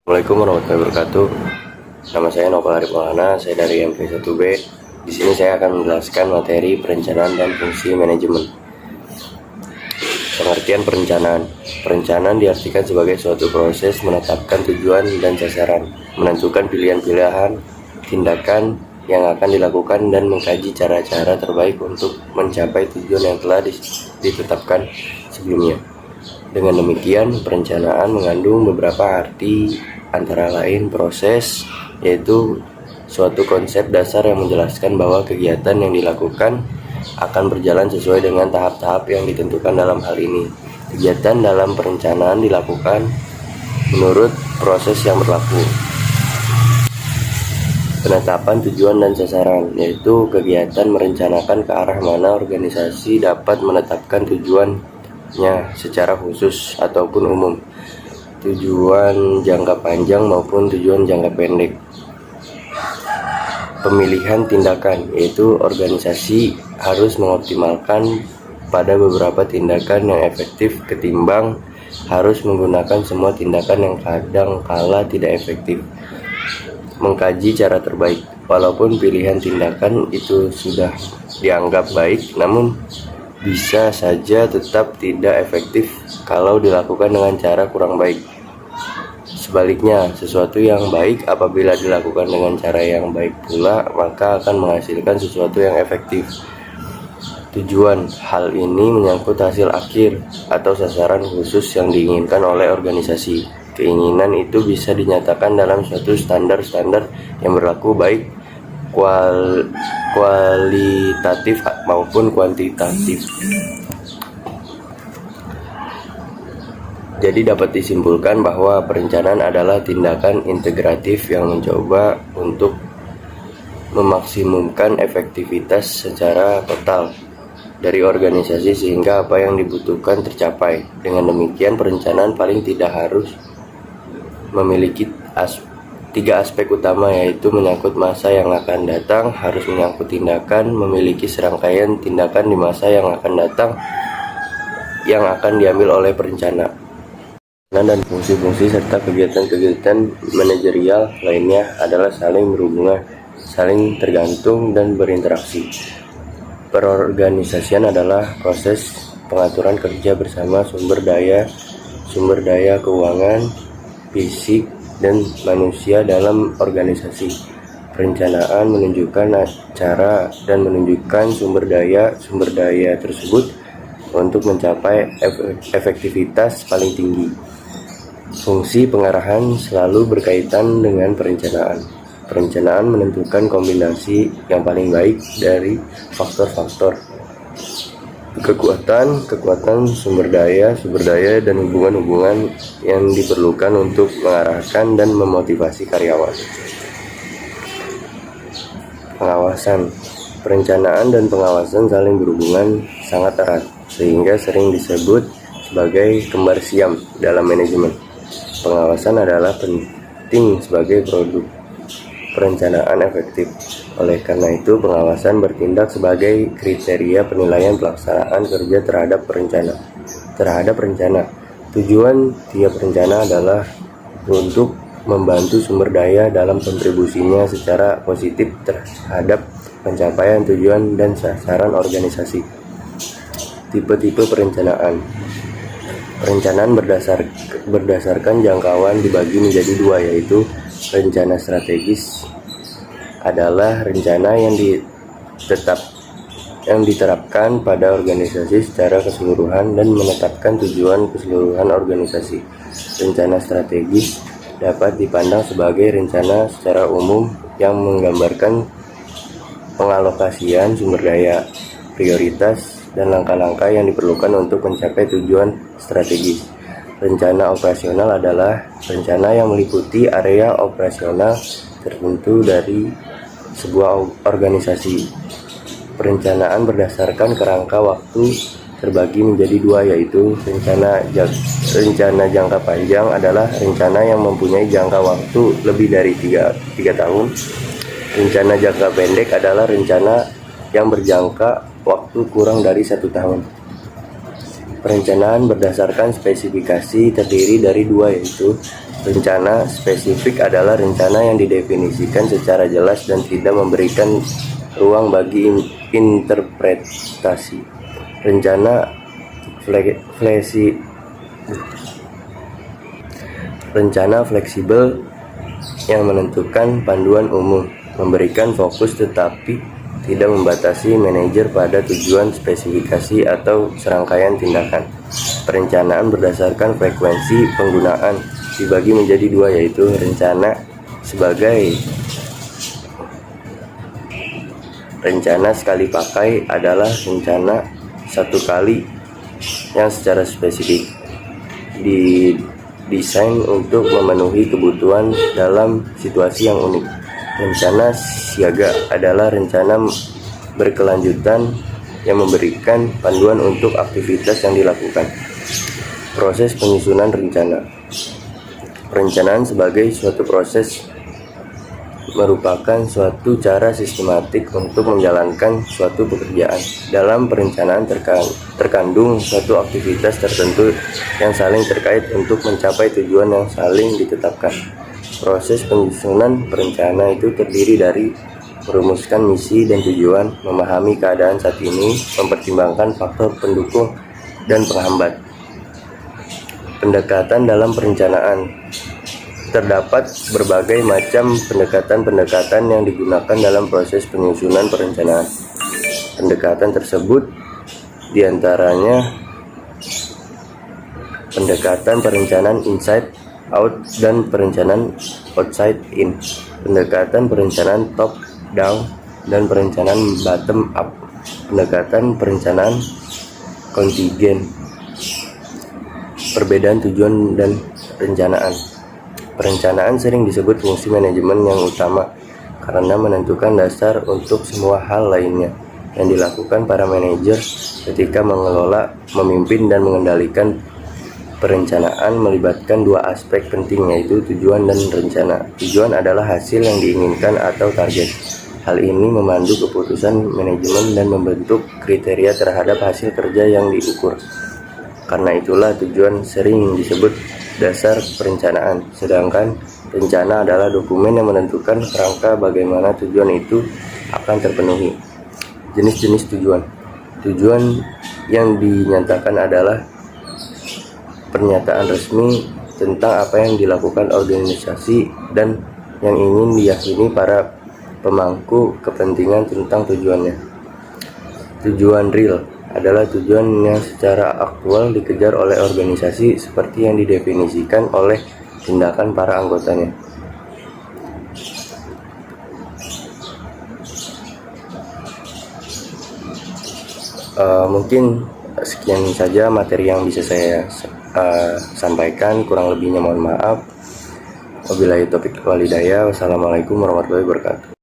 Assalamualaikum warahmatullahi wabarakatuh. Nama saya Nopal Arif Maulana, saya dari MP1B. Di sini saya akan menjelaskan materi perencanaan dan fungsi manajemen. Pengertian perencanaan. Perencanaan diartikan sebagai suatu proses menetapkan tujuan dan sasaran, menentukan pilihan-pilihan, tindakan yang akan dilakukan dan mengkaji cara-cara terbaik untuk mencapai tujuan yang telah ditetapkan sebelumnya. Dengan demikian, perencanaan mengandung beberapa arti, antara lain proses, yaitu suatu konsep dasar yang menjelaskan bahwa kegiatan yang dilakukan akan berjalan sesuai dengan tahap-tahap yang ditentukan dalam hal ini. Kegiatan dalam perencanaan dilakukan menurut proses yang berlaku. Penetapan tujuan dan sasaran, yaitu kegiatan merencanakan ke arah mana organisasi dapat menetapkan tujuannya secara khusus ataupun umum, tujuan jangka panjang maupun tujuan jangka pendek. Pemilihan tindakan, yaitu organisasi harus mengoptimalkan pada beberapa tindakan yang efektif ketimbang harus menggunakan semua tindakan yang kadang kala tidak efektif. Mengkaji cara terbaik, walaupun pilihan tindakan itu sudah dianggap baik, namun bisa saja tetap tidak efektif kalau dilakukan dengan cara kurang baik. Sebaliknya, sesuatu yang baik apabila dilakukan dengan cara yang baik pula, maka akan menghasilkan sesuatu yang efektif. Tujuan, hal ini menyangkut hasil akhir atau sasaran khusus yang diinginkan oleh organisasi. Keinginan itu bisa dinyatakan dalam suatu standar-standar yang berlaku baik kualitatif maupun kuantitatif. Jadi dapat disimpulkan bahwa perencanaan adalah tindakan integratif yang mencoba untuk memaksimumkan efektivitas secara total dari organisasi sehingga apa yang dibutuhkan tercapai. Dengan demikian, perencanaan paling tidak harus memiliki tiga aspek utama, yaitu menyangkut masa yang akan datang, harus menyangkut tindakan, memiliki serangkaian tindakan di masa yang akan datang yang akan diambil oleh perencana, dan fungsi-fungsi serta kegiatan-kegiatan manajerial lainnya adalah saling berhubungan, saling tergantung, dan berinteraksi. Perorganisasian adalah proses pengaturan kerja bersama sumber daya keuangan, fisik, dan manusia dalam organisasi. Perencanaan menunjukkan cara dan menunjukkan sumber daya tersebut untuk mencapai efektivitas paling tinggi. Fungsi pengarahan selalu berkaitan dengan perencanaan. Perencanaan menentukan kombinasi yang paling baik dari faktor-faktor kekuatan sumber daya, dan hubungan-hubungan yang diperlukan untuk mengarahkan dan memotivasi karyawan. Pengawasan. Perencanaan dan pengawasan saling berhubungan sangat erat, sehingga sering disebut sebagai kembar siam dalam manajemen. Pengawasan adalah penting sebagai produk perencanaan efektif. Oleh karena itu, pengawasan bertindak sebagai kriteria penilaian pelaksanaan kerja terhadap rencana. Tujuan tiap rencana adalah untuk membantu sumber daya dalam kontribusinya secara positif terhadap pencapaian tujuan dan sasaran organisasi. Tipe-tipe perencanaan. Perencanaan berdasarkan jangkauan dibagi menjadi dua, yaitu rencana strategis adalah rencana yang diterapkan pada organisasi secara keseluruhan dan menetapkan tujuan keseluruhan organisasi. Rencana strategis dapat dipandang sebagai rencana secara umum yang menggambarkan pengalokasian sumber daya, prioritas, dan langkah-langkah yang diperlukan untuk mencapai tujuan strategis. Rencana operasional adalah rencana yang meliputi area operasional tertentu dari sebuah organisasi. Perencanaan berdasarkan kerangka waktu terbagi menjadi dua, yaitu rencana jangka panjang adalah rencana yang mempunyai jangka waktu lebih dari 3 tahun. Rencana jangka pendek adalah rencana yang berjangka waktu kurang dari 1 tahun. Perencanaan berdasarkan spesifikasi terdiri dari dua, yaitu rencana spesifik adalah rencana yang didefinisikan secara jelas dan tidak memberikan ruang bagi interpretasi. Rencana fleksibel yang menentukan panduan umum, memberikan fokus tetapi tidak membatasi manajer pada tujuan, spesifikasi, atau serangkaian tindakan. Perencanaan berdasarkan frekuensi penggunaan dibagi menjadi dua, yaitu rencana sekali pakai adalah rencana satu kali yang secara spesifik didesain untuk memenuhi kebutuhan dalam situasi yang unik. Rencana siaga adalah rencana berkelanjutan yang memberikan panduan untuk aktivitas yang dilakukan. Proses penyusunan rencana. Perencanaan sebagai suatu proses merupakan suatu cara sistematik untuk menjalankan suatu pekerjaan. Dalam perencanaan terkandung suatu aktivitas tertentu yang saling terkait untuk mencapai tujuan yang saling ditetapkan. Proses penyusunan perencana itu terdiri dari merumuskan misi dan tujuan, memahami keadaan saat ini, mempertimbangkan faktor pendukung dan penghambat. Pendekatan dalam perencanaan. Terdapat berbagai macam pendekatan yang digunakan dalam proses penyusunan perencanaan. Pendekatan tersebut diantaranya pendekatan perencanaan inside out dan perencanaan outside in, pendekatan perencanaan top down dan perencanaan bottom up, pendekatan perencanaan kontingen. Perbedaan tujuan dan perencanaan. Perencanaan sering disebut fungsi manajemen yang utama karena menentukan dasar untuk semua hal lainnya yang dilakukan para manajer ketika mengelola, memimpin, dan mengendalikan. Perencanaan melibatkan dua aspek penting, yaitu tujuan dan rencana. Tujuan adalah hasil yang diinginkan atau target. Hal ini memandu keputusan manajemen dan membentuk kriteria terhadap hasil kerja yang diukur. Karena itulah tujuan sering disebut dasar perencanaan, sedangkan rencana adalah dokumen yang menentukan kerangka bagaimana tujuan itu akan terpenuhi. Jenis-jenis tujuan. Tujuan yang dinyatakan adalah pernyataan resmi tentang apa yang dilakukan organisasi dan yang ingin diyakini para pemangku kepentingan tentang tujuannya. Tujuan real adalah tujuan yang secara aktual dikejar oleh organisasi seperti yang didefinisikan oleh tindakan para anggotanya. Mungkin sekian saja materi yang bisa saya sampaikan, kurang lebihnya mohon maaf. Wabillahi taufiq wal hidayah. Wassalamualaikum warahmatullahi wabarakatuh.